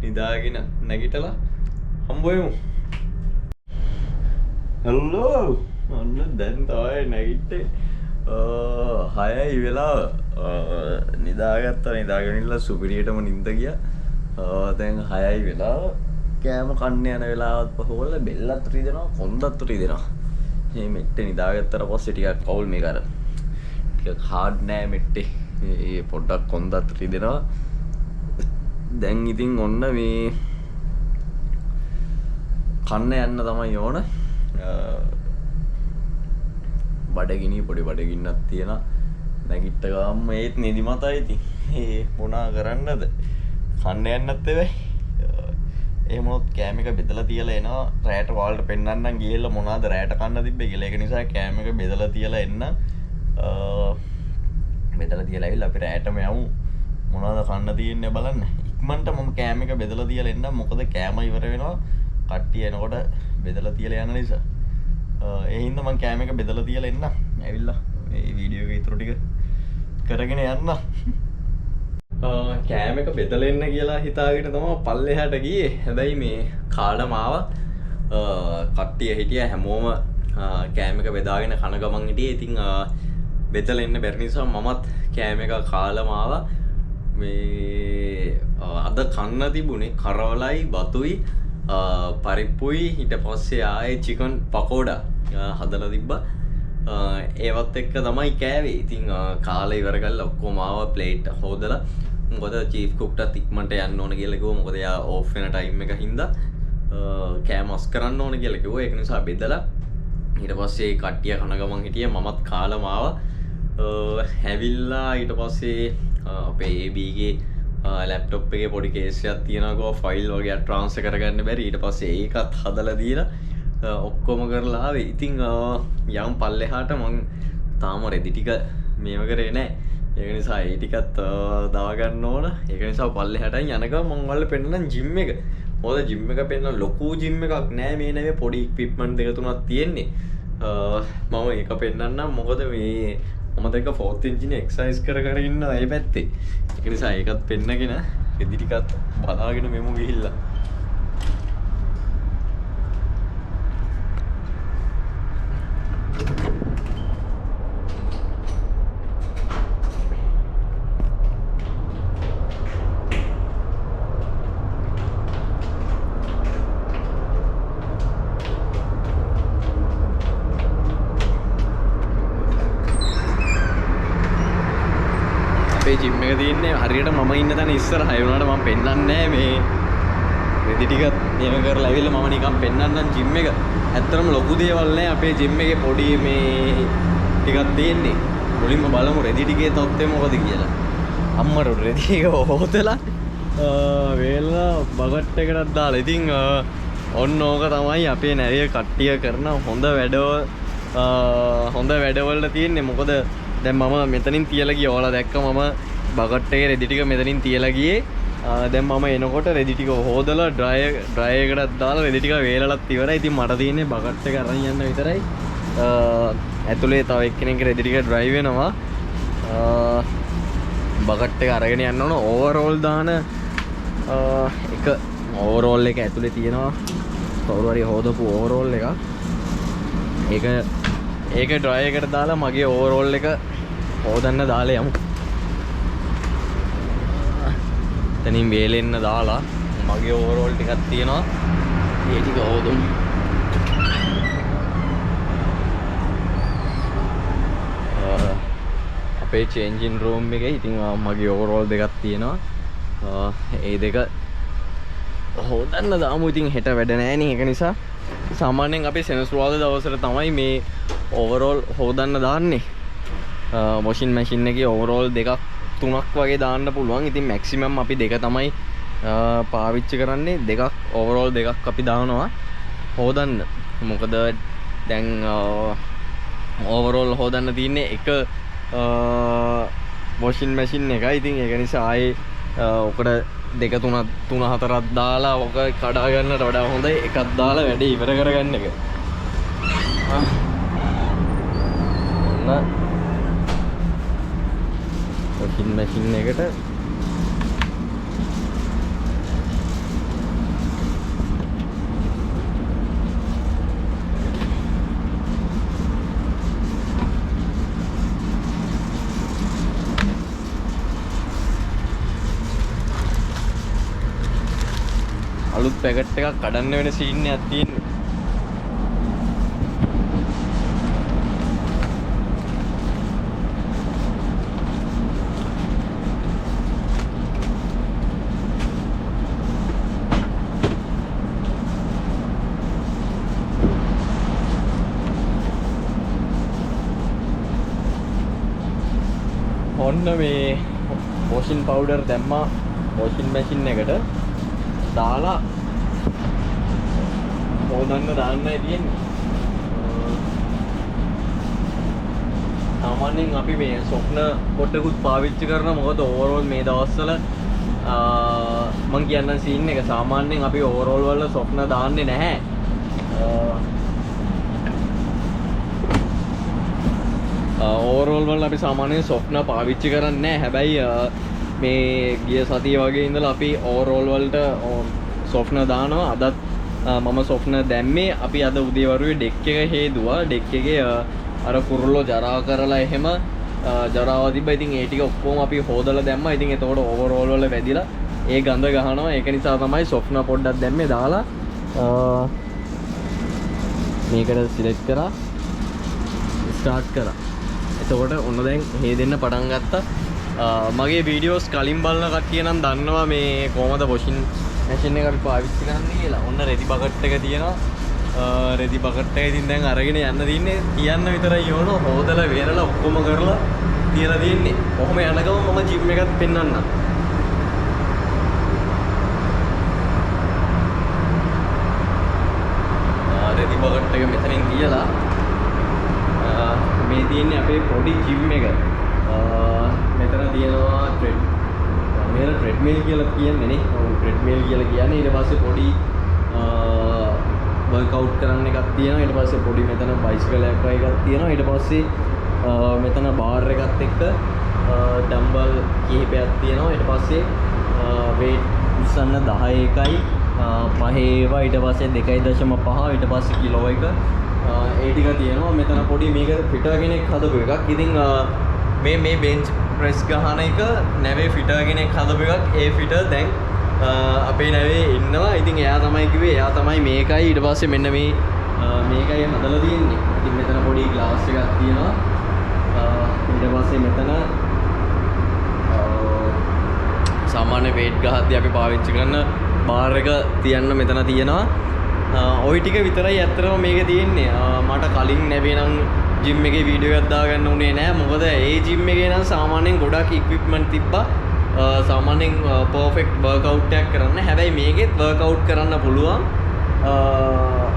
නිදාගෙන නැගිටලා හම්බෙමු. හෙලෝ. ඔන්න දැන් තමයි නැගිට්ටේ. 6යි වෙලාව. නිදාගත්තා. නිදාගෙන ඉන්න සුපිරියටම නිින්ද ගියා. දැන් 6යි වෙලාව. කෑම කන්න යන වෙලාවත් පහුවල බෙල්ලත් රිදෙනවා, කොන්දත් රිදෙනවා. මේ මෙට්ටේ නිදාගත්තට පස්සේ ටිකක් කවුල් මේක අර ටිකක් හાર્ඩ් නෑ මෙට්ටේ. ඒ පොඩ්ඩක් කොන්දත් රිදෙනවා. දැන් ඉතින් ඔන්න මේ කන්න යන්න තමයි ඕන. බඩගිනි පොඩි බඩගින්නක් තියෙනවා. නැගිට ගාම ඒත් නිදිමතයි ඉතින්. ඒ මොනා කරන්නද? කන්න යන්නත් එවයි. එහෙමනොත් කෑම එක බෙදලා තියලා එනවා. රැයට ඔයාලට පෙන්නන්නම් ගිහලා මොනවද රැයට කන්න තිබ්බේ කියලා. ඒක නිසා කෑම එක බෙදලා තියලා එන්න. බෙදලා තියලා ඇවිල්ලා අපි රැයටම යමු. මොනවද කන්න තියෙන්නේ බලන්න. ඉක්මනට මම කෑම එක බෙදලා තියලා එන්න. මොකද කෑම ඉවර වෙනවා. කට්ටිය එනකොට බෙදලා තියලා යන නිසා. ඒ හින්දා මම කෑම එක බෙදලා තියලා එන්න. ඇවිල්ලා මේ වීඩියෝ එක ඉතුරු ටික කරගෙන යන්න. කෑම එක බෙදලා එන්න කියලා හිතාගෙන තමයි පල්ලෙහාට ගියේ. හැබැයි මේ කාඩම ආවා. කට්ටිය හිටියා හැමෝම කෑම එක බෙදාගෙන කන ගමන් හිටියේ. ඉතින් බෙදලා එන්න බැරි නිසා මමත් කෑම එක කාලම ආවා. මේ අද කන්න තිබුණේ කරවලයි බතුයි පරිප්පුයි ඊට පස්සේ ආයේ චිකන් පකෝඩා හදලා තිබ්බා. ඒවත් එක්ක තමයි කෑවේ. ඉතින් කාලේ ඉවර කරලා ඔක්කොම ආවා ප්ලේට් හොදලා. මොකද චීෆ් කුක්ටත් ඉක්මනට යන්න ඕන කියලා කිව්වා. මොකද එයා ඕෆ් වෙන ටයිම් එක හින්දා කෑම අස් කරන්න ඕන කියලා කිව්වා. ඒක නිසා බෙදලා ඊට පස්සේ කට්ටිය කන ගමන් හිටියේ. මමත් කාලම ආවා. හැවිල්ලා ඊට පස්සේ අපේ ABගේ ලැප්ටොප් එකේ පොඩි කේස් එකක් තියෙනවා. ෆයිල් වගේ ට්‍රාන්ස්ෆර් කරගන්න බැරි. ඊට පස්සේ ඒකත් හදලා දීලා ඔක්කොම කරලා ආවේ. ඉතින් යම් පල්ලෙහාට මං තාම රෙදි ටික මේව කරේ නැහැ. ඒක නිසා ඒ ටිකත් දව ගන්න ඕන. ඒක නිසා පල්ලෙහාට යනකම් මං ඔයාලට පෙන්නනම් ජිම් එක. මොකද ජිම් එක පෙන්නන ලොකු ජිම් එකක් නෑ. මේ නෙවෙයි පොඩි ඉක්විප්මන්ට් දෙක තුනක් තියෙන්නේ. මම ඒක පෙන්නන්නම්. මොකද මේ මම දැක්ක 4th engine එක්සර්සයිස් කර ඉන්නවා ඒ පැත්තේ. ඒක නිසා ඒකත් පෙන්නගෙන රෙදි ටිකත් බලාගෙන මෙමු ගිහිල්ලා. ජිම් එක තියෙන්නේ හරියට මම ඉන්න තැන ඉස්සරහා. ඒ වුණාට මම පෙන්නන්නේ නැහැ මේ රෙදි ටික නියම කරලා ඇවිල්ලා මම නිකන් පෙන්නන්නම් ජිම් එක. ඇත්තටම ලොකු දේවල් නැහැ අපේ ජිම් එකේ. පොඩි මේ ටිකක් තියෙන්නේ. මුලින්ම බලමු රෙදි ටිකේ තත්ත්වය මොකද කියලා. අම්මර රෙදි එක හොදලා වේලා බකට් එකකට දාලා. ඉතින් ඔන්න ඕක තමයි අපේ නැරිය කට්ටිය කරන හොඳ වැඩවලට තියෙන්නේ. මොකද දැන් මම මෙතනින් තියලා ගියා. ඔයාලා දැක්ක මම බකට් එකේ රෙදි ටික මෙතනින් තියලා ගියේ. දැන් මම එනකොට රෙදි ටික හොදලා ඩ්‍රයි එකකට දාලා රෙදි ටික වේලලත් ඉවරයි. ඉතින් මට තියෙන්නේ බකට් එක අරන් යන්න විතරයි. ඇතුලේ තව එක්කෙනෙක් රෙදි ටික ඩ්‍රයි වෙනවා. බකට් එක අරගෙන යන්න ඕන. ඕවරෝල් දාන එක ඕවරෝල් එක ඇතුලේ තියෙනවා. කවුරු හරි හොදපු ඕවරෝල් එක. ඒක ඩ්‍රයි එකට දාලා මගේ ඕවරෝල් එක හොදන්න දාලා යමු. එතනින් වේලෙන්න දාලා මගේ ඕවරෝල් ටිකක් තියෙනවා. ඒ ටික හොදමු. අපේ චේන්ජින් රූම් එකේ ඉතින් මගේ ඕවරෝල් දෙකක් තියෙනවා. ඒ දෙක හොදන්න දාමු. ඉතින් හෙට වැඩ නැහැ නේ. ඒක නිසා සාමාන්‍යයෙන් අපි සෙනසුරාදා දවසට තමයි මේ ඕවරෝල් හොදන්න දාන්නේ. වොෂින් මැෂින් එකේ ඕවරෝල් දෙකක් තුනක් වගේ දාන්න පුළුවන්. ඉතින් මැක්සිමම් අපි දෙක තමයි පාවිච්චි කරන්නේ. දෙකක් ඕවරෝල් දෙකක් අපි දානවා හොදන්න. මොකද දැන් ඕවරෝල් හොදන්න තියෙන්නේ එක වොෂින් මැෂින් එකයි. ඉතින් ඒක නිසා ආයේ ඔකට දෙක තුන හතරක් දාලා ඔක කඩා ගන්නට වඩා හොඳයි එකක් දාලා වැඩේ ඉවර කරගන්න එක. වොෂින් මැෂින් එකට අලුත් පැකට් එකක් කඩන්න වෙන සීන් එකක් තියෙනවා. ඔන්න මේ වොෂින් පවුඩර් දැම්මා වොෂින් මැෂින් එකට දාලා හොදන්න දාන්නයි තියෙන්නේ. සාමාන්‍යයෙන් අපි මේ සොෆ්න පොඩ්ඩකුත් පාවිච්චි කරනවා. මොකද ඕවරෝල් මේ දවස්වල මම කියන්නම් සීන් එක සාමාන්‍යයෙන් අපි ඕවරෝල් වල සොෆ්න දාන්නේ නැහැ. ඕවරෝල් වල අපි සාමාන්‍යයෙන් සොෆ්න පාවිච්චි කරන්නේ නැහැ. හැබැයි මේ ගිය සතිය වගේ ඉඳලා අපි ඕවරෝල් වලට සොෆ්න දානවා. අදත් මම සොෆ්න දැම්මේ. අපි අද උදේවරුේ ඩෙක් එක හේදුවා. ඩෙක් එකේ අර කුරුල්ලෝ ජරා කරලා එහෙම ජරාව තිබ්බා. ඉතින් ඒ ටික ඔක්කොම අපි හොදලා දැම්මා. ඉතින් එතකොට ඕවරෝල් වල වැදිලා ඒ ගඳ ගහනවා. ඒක නිසා තමයි සොෆ්න පොඩ්ඩක් දැම්මේ. දාලා මේකට සිලෙක්ට් කරා ස්ටාර්ට් කරා. එතකොට ඔන්න දැන් හේදෙන්න පටන් ගත්තා. මගේ වීඩියෝස් කලින් බලන කට්ටිය නම් දන්නවා මේ කොහමද වොෂින් මැෂින් එක අපි පාවිච්චි කරන්නේ කියලා. ඔන්න රෙදි බකට් එක තියෙනවා. රෙදි බකට් එක ඉතින් දැන් අරගෙන යන්න තියෙන්නේ. කියන්න විතරයි ඕන. හොදලා වේරලා ඔක්කොම කරලා තියලා තියෙන්නේ. කොහොම යන ගම මම ජිම් එකත් පෙන්වන්නම්. රෙදි බකට් එක මෙතනින් තියලා මේ තියෙන්නේ අපේ පොඩි ජිම් එක. මෙතන තියෙනවා මේක ට්‍රෙඩ්මිල් කියලා කියන්නේ නේ. ට්‍රෙඩ්මිල් කියලා කියන්නේ ඊට පස්සේ පොඩි වර්ක්අවුට් කරන්න එකක් තියෙනවා. ඊට පස්සේ පොඩි මෙතන බයිසිකල් එකක් තියෙනවා. ඊට පස්සේ මෙතන බාර් එකත් එක්ක ඩම්බල් කිහිපයක් තියෙනවා. ඊට පස්සේ වේට් උස්සන්න 10යි 5 ඒවා. ඊට පස්සේ 2.5 ඊට පස්සේ කිලෝ එක ඒ ටික තියෙනවා. මෙතන පොඩි මේක ෆිටර් කෙනෙක් හදපු එකක්. ඉතින් මේ බෙන්ච් ප්‍රෙස් ගහන එක නැවේ ෆිටර් කෙනෙක් හදපු එකක්. ඒ ෆිටර් දැන් අපේ නැවේ ඉන්නවා. ඉතින් එයා තමයි කිව්වේ එයා තමයි මේකයි. ඊට පස්සේ මෙන්න මේකයි හදලා තියෙන්නේ. ඉතින් මෙතන පොඩි ග්ලාස් එකක් තියෙනවා. ඊට පස්සේ මෙතන සාමාන්‍ය වේට් ගහද්දී අපි පාවිච්චි කරන බාර් එක තියන්න මෙතන තියෙනවා. ওই ටික විතරයි ඇත්තටම මේක තියෙන්නේ. මට කලින් නැවේ නම් ජිම් එකේ වීඩියෝ එකක් දාගන්න උනේ නැහැ. මොකද ඒ ජිම් එකේ නම් සාමාන්‍යයෙන් ගොඩක් ඉක්විප්මන්ට් තිබ්බා. සාමාන්‍යයෙන් පර්ෆෙක්ට් වර්ක්අවුට් එකක් කරන්න. හැබැයි මේකෙත් වර්ක්අවුට් කරන්න පුළුවන්.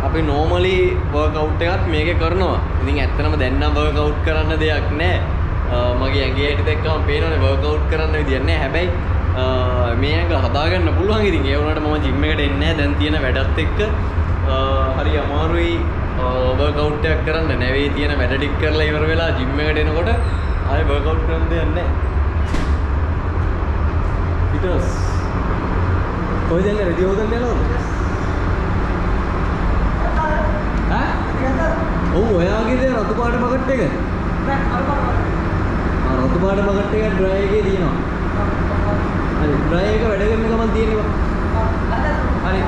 අපි නෝමලි වර්ක්අවුට් එකක් මේකේ කරනවා. ඉතින් ඇත්තටම දැන් නම් වර්ක්අවුට් කරන්න දෙයක් නැහැ. මගේ ඇඟේ ඇටි දැක්කම පේනවනේ වර්ක්අවුට් කරන්න විදියක් නැහැ. හැබැයි මේ ඇඟ හදාගන්න පුළුවන්. ඉතින් ඒ වුණාට මම ජිම් එකට එන්නේ නැහැ. දැන් තියෙන වැඩත් එක්ක හරි අමාරුයි වර්ක්අවුට් එකක් කරන්න. නැවේ තියෙන වැඩ ටික කරලා ඉවර වෙලා ජිම් එකට එනකොට ආයෙ වර්ක්අවුට් කරන්න දෙයක් නැහැ. ඊටස් කොහෙද යන්නේ? රෙදි හොදන්න යනවද? ඈ? ඔව් ඔයාගේ දේ රතු පාට බකට් එක. රතු පාට බකට් එක ඩ්‍රයි එකේ තියෙනවා. හරි ඩ්‍රයි එක වැඩ කරන ගමන් තියෙනවා. හරි.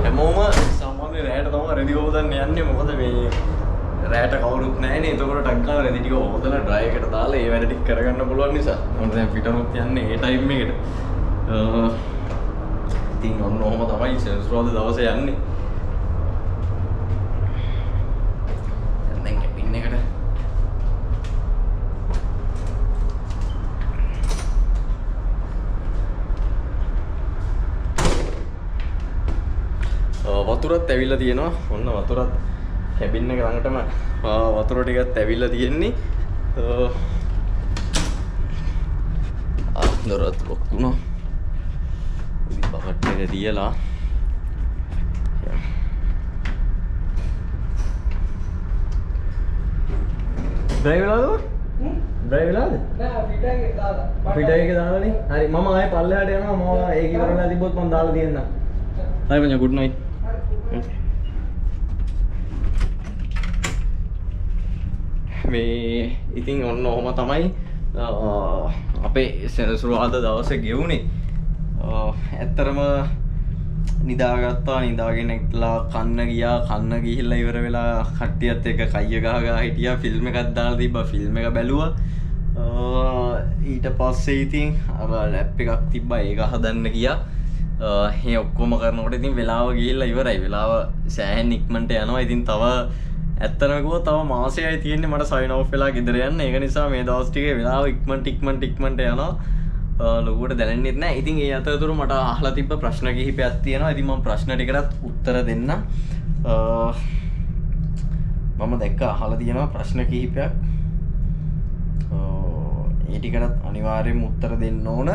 හැමෝම සාමාන්‍ය රැයට තමයි රෙදි හොදන්න යන්නේ. මොකද මේ රැයට කවුරුත් නැහැනේ. එතකොට ටක් ගාලා රෙදි ටික හොදලා ඩ්‍රයි එකට දාලා ඒ වැඩ ටික කරගන්න පුළුවන් නිසා. මොකද දැන් පිටරුත් යන්නේ ඒ ටයිම් එකට. ඉතින් ඔන්න ඔහම තමයි සෙන්සුරාදා දවසේ යන්නේ. දැන් කැබින් එකට වතුරත් ඇවිල්ලා තියෙනවා. ඔන්න වතුරත් කැබින් එක ළඟටම වතුර ටිකත් ඇවිල්ලා තියෙන්නේ. දොරත් ලොක් වුණා. ඉතින් බකට් එක තියලා ඩ්‍රයිව් වෙලාද? ඩ්‍රයිව් වෙලාද? නෑ ෆිටර් එක දාලා. ෆිටර් එක දාලානේ. හරි මම ආයේ පල්ලෙහාට යනවා. මම ඒක ඉවරලා තිබ්බොත් මම දාලා දෙන්නම්. හරි මචං good night. මේ ඉතින් ඔන්න ඔහොම තමයි අපේ සෙනසුරාදා දවසේ ගෙවුනේ. ඇත්තරම නිදාගත්තා. නිදාගෙන ඉట్లా කන්න ගියා. කන්න ගිහිල්ලා ඉවර වෙලා කට්ටියත් එක්ක කයිය ගහ හිටියා. ෆිල්ම් එකක් දාලා තිබ්බා. ෆිල්ම් එක බැලුවා. ඊට පස්සේ ඉතින් අර ලැප් එකක් තිබ්බා. ඒක හදන්න ගියා. ඒ ඔක්කොම කරනකොට ඉතින් වෙලාව ගිහිල්ලා ඉවරයි. වෙලාව සෑහෙන ඉක්මනට යනවා. ඉතින් තව ඇත්තටම කිව්වොත් තව මාසෙයි තියෙන්නේ මට සයින් ඔෆ් වෙලා ගෙදර යන්න. ඒක නිසා මේ දවස් ටිකේ වෙලාව ඉක්මනට යනවා. ලොකුවට දැනෙන්නෙත් නැහැ. ඉතින් ඒ අතරතුර මට අහලා තිබ්බ ප්‍රශ්න කිහිපයක් තියෙනවා. ඉතින් මම ප්‍රශ්න ටිකටත් උත්තර දෙන්න. මම දැක්ක අහලා තියෙනවා ප්‍රශ්න කිහිපයක්. ඒ ටිකටත් අනිවාර්යයෙන්ම උත්තර දෙන්න ඕන.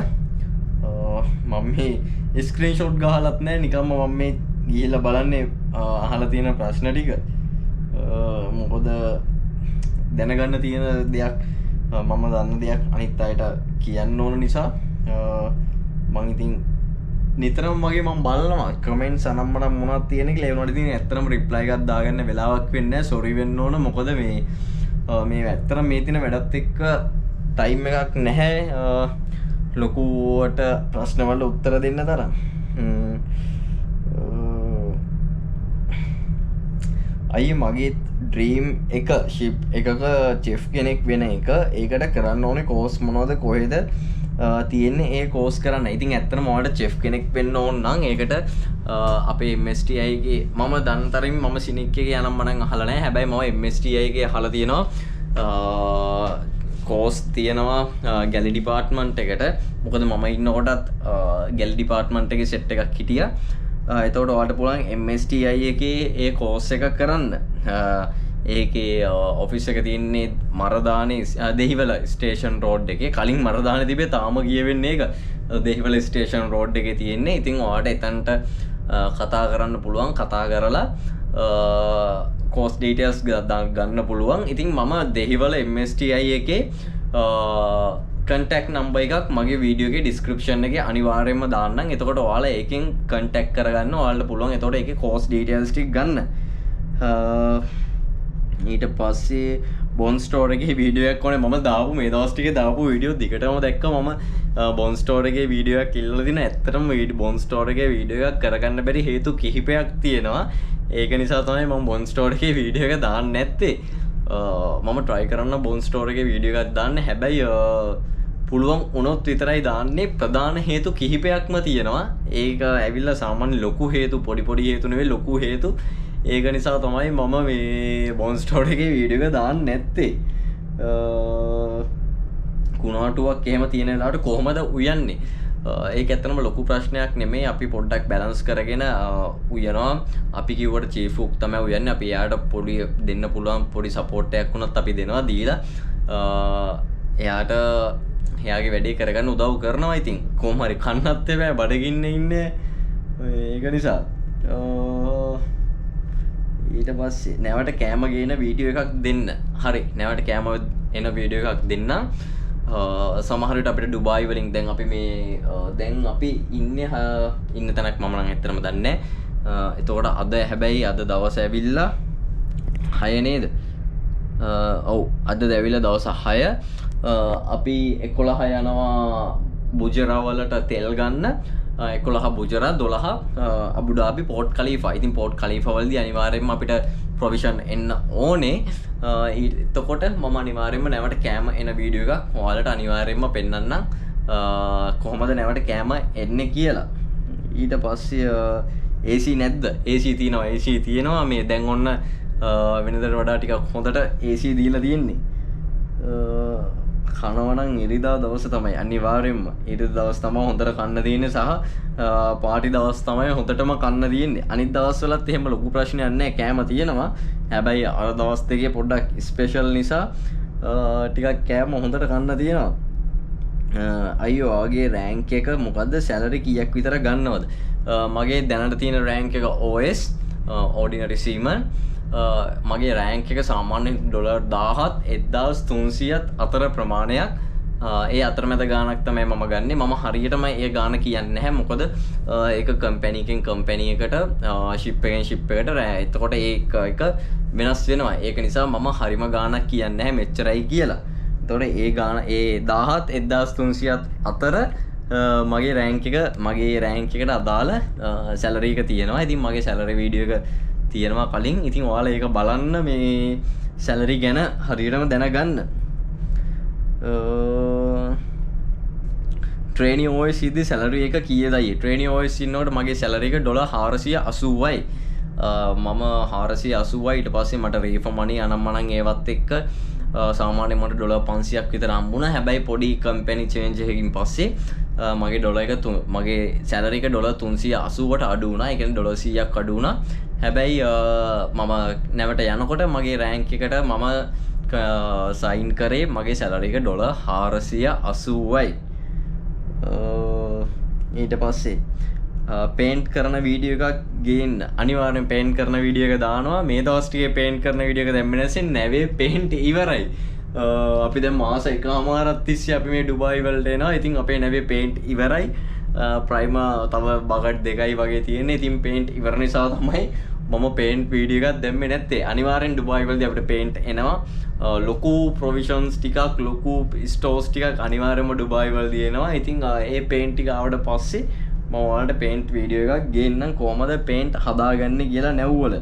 මම මේ ස්ක්‍රීන්ෂොට් ගහලත් නැහැ. නිකම්ම මම මේ ගිහිල්ලා බලන්නේ අහලා තියෙන ප්‍රශ්න ටික. මොකද දැනගන්න තියෙන දෙයක් මම දන්න දෙයක් අනිත් අයට කියන්න ඕන නිසා මම ඉතින් නිතරම මගේ මම බලනවා කමෙන්ට්ස් අනම්මනම් මොනවද තියෙන කියලා. ඒ වුණාට ඉතින් ඇත්තටම රිප්ලයි එකක් දාගන්න වෙලාවක් වෙන්නේ නැහැ. සෝරි වෙන්න ඕන. මොකද මේ ඇත්තටම මේ තියෙන වැඩත් එක්ක ටයිම් එකක් නැහැ ලොකුවට ප්‍රශ්න වලට උත්තර දෙන්න තරම්. අයියේ මගේ ඩ්‍රීම් එක ෂිප් එකක චෙෆ් කෙනෙක් වෙන එක. ඒකට කරන්න ඕනේ කෝස් මොනවද කොහෙද තියෙන්නේ ඒ කෝස් කරන්න. ඉතින් ඇත්තටම ඔයාලට චෙෆ් කෙනෙක් වෙන්න ඕන නම් ඒකට අපේ MSTI ගේ මම දන්තරින් මම සිනික් එකේ යනම් මනම් අහලා නැහැ. හැබැයි මම MSTI ගේ අහලා තියෙනවා කෝස් තියෙනවා ගැලි ඩිපාර්ට්මන්ට් එකට. මොකද මම ඉන්නකොටත් ගැලි ඩිපාර්ට්මන්ට් එකේ සෙට් එකක් හිටියා. එතකොට ඔයාලට පුළුවන් MSTI එකේ ඒ කෝස් එක කරන්න. ඒකේ ඔෆිස් එක තියෙන්නේ මරදානේ දෙහිවල ස්ටේෂන් රෝඩ් එකේ. කලින් මරදානේ තිබේ තාම ගිය වෙන්නේ ඒක දෙහිවල ස්ටේෂන් රෝඩ් එකේ තියෙන්නේ. ඉතින් ඔයාලට එතනට කතා කරන්න පුළුවන්. කතා කරලා කෝස් ඩීටේල්ස් ගන්න පුළුවන්. ඉතින් මම දෙහිවල MSTI එකේ කන්ටැක්ට් නම්බර් එකක් මගේ වීඩියෝ එකේ ඩිස්ක්‍රිප්ෂන් එකේ අනිවාර්යයෙන්ම දාන්නම්. එතකොට ඔයාලා ඒකෙන් කන්ටැක්ට් කරගන්න ඔයාලට පුළුවන්. එතකොට ඒකේ කෝස් ඩීටේල්ස් ටික ගන්න. ඊට පස්සේ බොන් ස්ටෝර් එකේ වීඩියෝ එකක් ඕනේ. මම දාපු මේ දවස් ටිකේ දාපු වීඩියෝ දිගටම දැක්කා. මම බොන් ස්ටෝර් එකේ වීඩියෝ එකක් ඉල්ලලා දින. ඇත්තටම බොන් ස්ටෝර් එකේ වීඩියෝ එකක් කරගන්න බැරි හේතු කිහිපයක් තියෙනවා. ඒක නිසා තමයි මම බොන් ස්ටෝර් එකේ වීඩියෝ එක දාන්නේ නැත්තේ. මම try කරන්න බොන් ස්ටෝර් එකේ වීඩියෝ එකක් දාන්න. හැබැයි පුළුවන් වුණොත් විතරයි දාන්නේ. ප්‍රධාන හේතු කිහිපයක්ම තියෙනවා. ඒක ඇවිල්ලා සාමාන්‍ය ලොකු හේතු පොඩි හේතු නෙවෙයි ලොකු හේතු. ඒක නිසා තමයි මම මේ බොන් ස්ටෝර් එකේ වීඩියෝ එක දාන්නේ නැත්තේ. කුණාටුවක් එහෙම තියෙන වෙලාවට කොහමද උයන්නේ? ඒක ඇත්තටම ලොකු ප්‍රශ්නයක් නෙමෙයි. අපි පොඩ්ඩක් බැලන්ස් කරගෙන උයනවා. අපි කිව්වට චීෆ් උක් තමයි උයන්නේ. අපි එයාට පොඩි දෙන්න පුළුවන් පොඩි සපෝට් එකක් වුණත් අපි දෙනවා දීලා එයාට එයාගේ වැඩේ කරගන්න උදව් කරනවා. ඉතින් කොහොම හරි කන්නත් එපා බඩගින්නේ ඉන්නේ. ඒක නිසා ඊට පස්සේ නැවට කෑම ගේන වීඩියෝ එකක් දෙන්න. හරි නැවට කෑම එන වීඩියෝ එකක් දෙන්න. සමහර විට අපිට ඩුබායි වලින් දැන් අපි මේ දැන් අපි ඉන්න තැනක් මම නම් ඇත්තටම දන්නේ නැහැ. එතකොට අද හැබැයි අද දවස් ඇවිල්ලා 6 නේද? ඔව් අද ඇවිල්ලා දවස් 6. අපි 11 යනවා බුජරා වලට තෙල් ගන්න. 11 බුජරා 12 අබුඩාබි පෝට් කලීෆා. ඉතින් පෝට් කලීෆා වලදී අනිවාර්යයෙන්ම අපිට ප්‍රොවිෂන් එන්න ඕනේ. එතකොට මම අනිවාර්යයෙන්ම නැවට කෑම එන වීඩියෝ එකක් ඔයාලට අනිවාර්යයෙන්ම පෙන්නන්නම් කොහොමද නැවට කෑම එන්නේ කියලා. ඊට පස්සේ AC නැද්ද? AC තියෙනවා. AC තියෙනවා. මේ දැන් ඔන්න වෙනදට වඩා ටිකක් හොඳට AC දීලා තියෙන්නේ. කනවනම් ඉරිදා දවස තමයි අනිවාර්යෙන්ම. ඉරිදා දවස් තමයි හොඳට කන්න තියෙන්නේ සහ පාටි දවස් තමයි හොඳටම කන්න තියෙන්නේ. අනිත් දවස්වලත් එහෙම ලොකු ප්‍රශ්නයක් නැහැ. කෑම තියෙනවා. හැබැයි අර දවස් දෙකේ පොඩ්ඩක් ස්පෙෂල් නිසා ටිකක් කෑම හොඳට කන්න තියෙනවා. අයියෝ ආගේ රෑන්ක් එක මොකද්ද? සැලරි කීයක් විතර ගන්නවද? මගේ දැනට තියෙන රෑන්ක් එක OS ordinary seaman. මගේ රෑන්ක් එක සාමාන්‍යයෙන් $1000ත් 1300ත් අතර ප්‍රමාණයක්. ඒ අතරමැද ගාණක් තමයි මම ගන්නෙ. මම හරියටම ඒ ගාණ කියන්නේ නැහැ. මොකද ඒක කම්පැනි එකෙන් කම්පැනි එකට ෂිප් එකෙන් ෂිප් එකට එතකොට ඒක වෙනස් වෙනවා. ඒක නිසා මම හරිම ගාණක් කියන්නේ නැහැ මෙච්චරයි කියලා. එතකොට ඒ ගාණ ඒ 1000ත් 1300ත් අතර මගේ රෑන්ක් එකට අදාළ සැලරි එක තියෙනවා. ඉතින් මගේ සැලරි වීඩියෝ එක තියෙනවා කලින්. ඉතින් ඔයාලා ඒක බලන්න මේ සැලරි ගැන හරියටම දැනගන්න. ට්‍රේනින් OS ඉදි සැලරි එක කීයදයි ට්‍රේනින් OS ඉන්නකොට මගේ සැලරි එක $480යි මම 480යි ඊට පස්සේ මට රීෆ මනි අනම්මනම් ඒවත් එක්ක සාමාන්‍යයෙන් මට $500ක් විතර හම්බුණා හැබැයි පොඩි කම්පැනි චේන්ජ් එකකින් පස්සේ මගේ ඩොලර් එක මගේ සැලරි එක $380ට අඩු වුණා ඒ කියන්නේ $100ක් අඩු වුණා හැබැයි මම නැවට යනකොට මගේ රෑන්ක් එකට මම සයින් කරේ මගේ සැලරි එක $480යි ඊට පස්සේ පේන්ට් කරන වීඩියෝ එකක් ගේන්න අනිවාර්යෙන් පේන්ට් කරන වීඩියෝ එක දානවා මේ දවස් ටිකේ පේන්ට් කරන වීඩියෝ එක දැම්මේ නැසෙන් නැවේ පේන්ට් ඉවරයි අපි දැන් මාස එකමාරක් තිස්සේ අපි මේ ඩුබායි වලට එනවා ඉතින් අපේ නැවේ පේන්ට් ඉවරයි ප්‍රයිමා තව බකට් දෙකයි වගේ තියෙන්නේ ඉතින් පේන්ට් ඉවර නිසා තමයි මම පේන්ට් වීඩියෝ එකක් දැම්මේ නැත්තේ අනිවාර්යෙන් ඩුබායි වලදී අපිට පේන්ට් එනවා ලොකු ප්‍රොවිෂන්ස් ටිකක් ලොකු ස්ටෝර්ස් ටිකක් අනිවාර්යයෙන්ම ඩුබායි වලදී එනවා ඉතින් ඒ පේන්ට් ටික ආවට පස්සේ මම ඔයාලට පේන්ට් වීඩියෝ එකක් ගේන්නම් කොහමද පේන්ට් හදාගන්නේ කියලා නැව්වල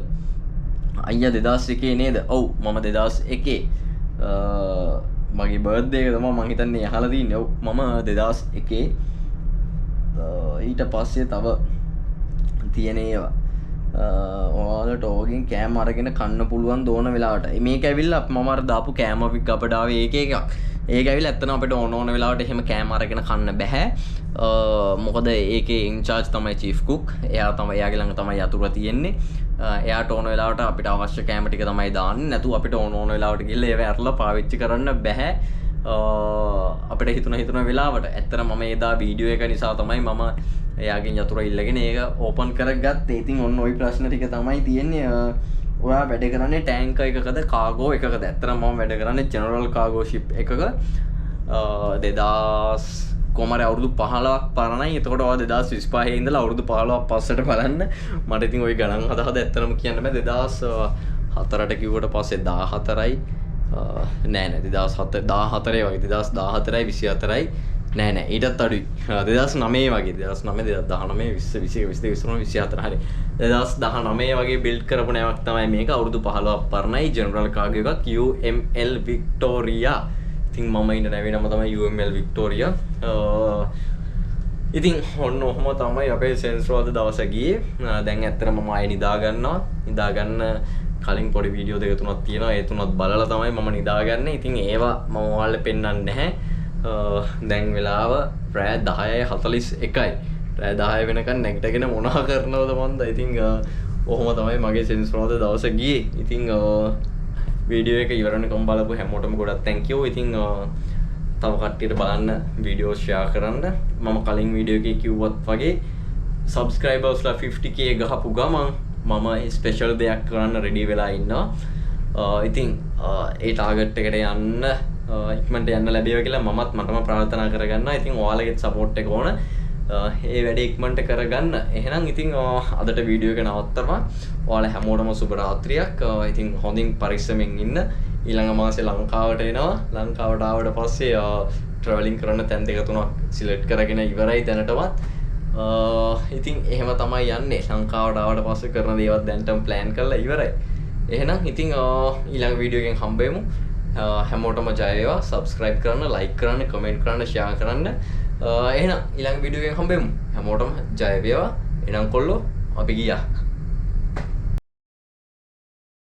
අයියා 2001 නේද ඔව් මම 2001 මගේ බර්ත්ඩේ එක තමයි මං හිතන්නේ අහලා තින්නේ ඔව් මම 2001 ඊට පස්සේ තව තියෙන ඒවා ඔයාලට ඕගෙන් කෑම අරගෙන කන්න පුළුවන් දෝන වෙලාවට මේක ඇවිල්ලා මම අර දාපු කෑම අපිට ආවේ ඒක ඒක ඇවිල්ලා ඇත්තටම අපිට ඕන වෙලාවට එහෙම කෑම අරගෙන කන්න බෑ මොකද ඒකේ ඉන්චාර්ජ් තමයි චීෆ් කුක් එයා තමයි එයාගේ ළඟ තමයි යතුරු තියෙන්නේ එයාට ඕන වෙලාවට අපිට අවශ්‍ය කෑම ටික තමයි දාන්නේ නැතු අපිට ඕන වෙලාවට ගිහලා ඒව අරලා පාවිච්චි කරන්න බෑ අපිට හිතුන වෙලාවට ඇත්තට මම එදා වීඩියෝ එක නිසා තමයි මම එයාගෙන් යතුරු ඉල්ලගෙන ඒක ඕපන් කරගත්තේ ඉතින් ඔන්න ওই ප්‍රශ්න ටික තමයි තියෙන්නේ ඔයා වැඩ කරන්නේ ටැංක එකකද කාගෝ එකකද ඇත්තටම මම වැඩ කරන්නේ ජෙනරල් කාගෝ ෂිප් එකක 2000 කොමාරේ අවුරුදු 15ක් පරණයි එතකොට ඔයා 2025 ඉඳලා අවුරුදු 15ක් පස්සට බලන්න මට ඉතින් ওই ගණන් හදා ඇත්තටම කියන්න බෑ 2004ට කිව්වට පස්සේ 14යි නෑ 2014 වගේ 2014යි 24යි නෑ ඊටත් අඩුයි 2009 වගේ 2009 2019 20 21 22 23 24 හරි 2019 වගේ බිල්ඩ් කරපු නැවක් තමයි මේක අවුරුදු 15ක් පරණයි ජෙනරල් කාගෝ එකක් UML වික්ටෝරියා ඉතින් මම ඉන්න නැවේ නම තමයි UML වික්ටෝරියා ඉතින් ඔන්න ඔහොම තමයි අපේ සෙන්ස් රෝද දවස ගියේ දැන් ඇත්තටම මම ආයෙ නිදා ගන්න කලින් පොඩි වීඩියෝ දෙක තුනක් තියෙනවා ඒ තුනත් බලලා තමයි මම නිදාගන්නේ ඉතින් ඒවා මම ඔයාලට පෙන්වන්නේ නැහැ දැන් වෙලාව රෑ 10:41යි රෑ 10 වෙනකන් නැගිටගෙන මොනවා කරනවද මන්ද ඉතින් ඔහොම තමයි මගේ සෙන්ස් රෝද දවස ගියේ ඉතින් වීඩියෝ එක ඉවර වෙනකම් බලපු හැමෝටම ගොඩක් thank you ඉතින් තව කට්ටියට බලන්න වීඩියෝ ෂෙයා කරන්න මම කලින් වීඩියෝ එකේ කිව්වත් වගේ subscribersලා 50k ගහපු ගමන් මම ස්පෙෂල් දෙයක් කරන්න රෙඩි වෙලා ඉන්නවා ඉතින් ඒ ටාගට් එකට යන්න ඉක්මනට යන්න ලැබේවා කියලා මටම ප්‍රාර්ථනා කරගන්නවා ඉතින් ඔයාලගේ සපෝට් එක ඕන ඒ වැඩේ ඉක්මනට කරගන්න එහෙනම් ඉතින් අදට වීඩියෝ එක නවත්තනවා ඔයාලා හැමෝටම සුබ රාත්‍රියක් ඉතින් හොඳින් පරිස්සමෙන් ඉන්න ඊළඟ මාසේ ලංකාවට එනවා ලංකාවට ආවට පස්සේ ට්‍රැවලින් කරන්න තැන් දෙක තුනක් සිලෙක්ට් කරගෙන ඉවරයි දැනටවත් ඉතින් එහෙම තමයි යන්නේ ලංකාවට ආවට පස්සේ කරන දේවල් දැන්ටම ප්ලෑන් කරලා ඉවරයි එහෙනම් ඉතින් ඊළඟ වීඩියෝ එකෙන් හම්බෙමු හැමෝටම ජය වේවා subscribe කරන්න like කරන්න comment කරන්න share කරන්න එහෙනම් ඊළඟ වීඩියෝ එකෙන් හම්බෙමු හැමෝටම ජය වේවා එහෙනම් කොල්ලෝ අපි ගියා